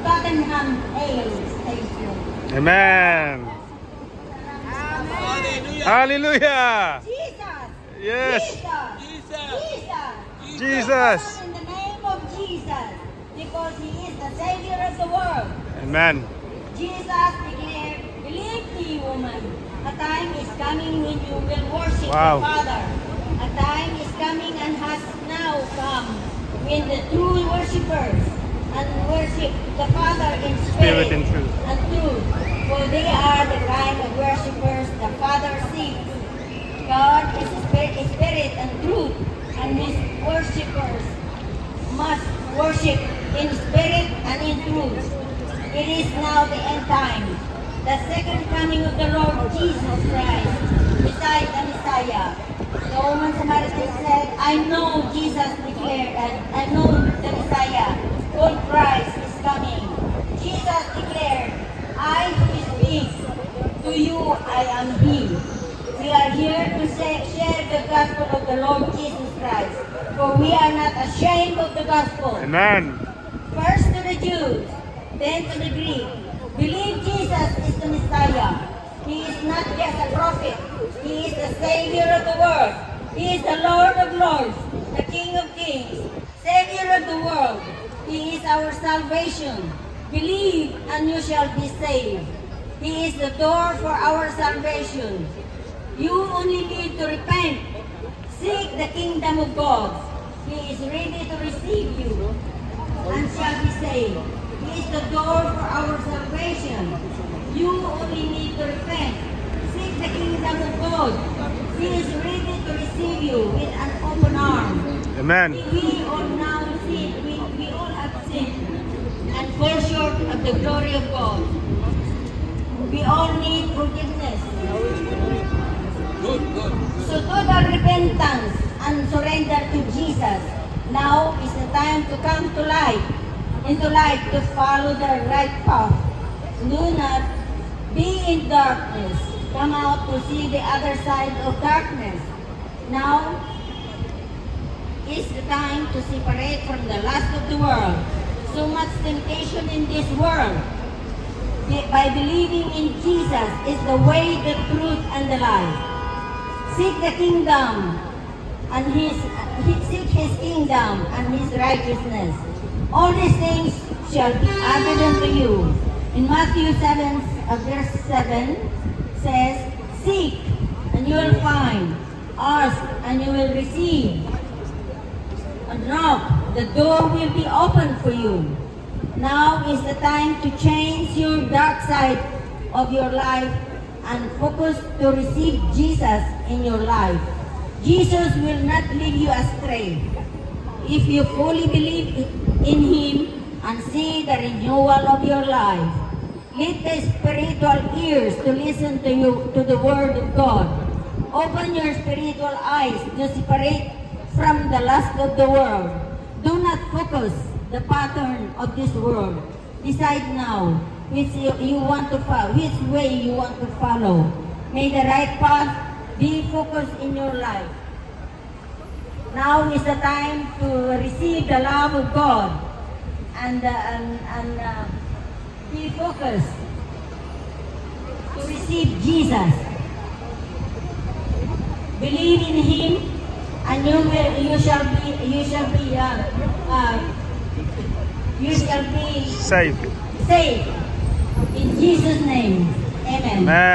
Tottenham Ale Station. Amen. Hallelujah. Hallelujah. Jesus. Yes. Jesus. Jesus. In the name of Jesus, because He is the Savior of the world. Amen. Jesus declared, "Believe me, woman. A time is coming when you will worship Wow. the Father. A time is coming and has now come when the true worshippers and worship the Father in spirit, Spirit and truth. For they are the kind of worshippers the Father seeks. God is spirit and truth, and His worshippers must worship in spirit and in truth. It is now the end time, the second coming of the Lord Jesus Christ, beside the Messiah. The woman Samaritan said, "I know," Jesus declared, "I know the Messiah, called Christ, is coming." Jesus declared, "I who speak to you, I am He." We are here to share the gospel of the Lord Jesus Christ, for we are not ashamed of the gospel. Amen. First to the Jews, then to the Greek. Believe Jesus is the Messiah. He is not just a prophet. He is the Savior of the world. He is the Lord of lords, the King of kings, Savior of the world. He is our salvation. Believe and you shall be saved. He is the door for our salvation. You only need to repent. Seek the kingdom of God. He is ready to receive you and shall be saved. He is the door for our salvation. You only need to repent. Seek the kingdom of God. He is ready to receive you with an open arm. Amen. We all now sin. We all have sinned and fall short of the glory of God. We all need forgiveness. Good. So total repentance and surrender to Jesus. Now is the time to come to light, into light, to follow the right path. Do not be in darkness. Come out to see the other side of darkness. Now is the time to separate from the lust of the world. So much temptation in this world. By believing in Jesus is the way, the truth, and the life. Seek the kingdom and seek His kingdom and His righteousness. All these things shall be added unto you. In Matthew 7, verse 7 says, "Seek and you will find. Ask and you will receive. And knock, the door will be open for you." Now is the time to change your dark side of your life and focus to receive Jesus in your life. Jesus will not lead you astray. If you fully believe in Him and see the renewal of your life, let the spiritual ears to listen to the Word of God. Open your spiritual eyes to separate from the lust of the world. Do not focus the pattern of this world. Decide now which you want to follow, which way you want to follow. May the right path be focused in your life. Now is the time to receive the love of God and be focused to receive Jesus. Believe in Him, and you shall be Saved. saved. In Jesus' name, amen. Amen.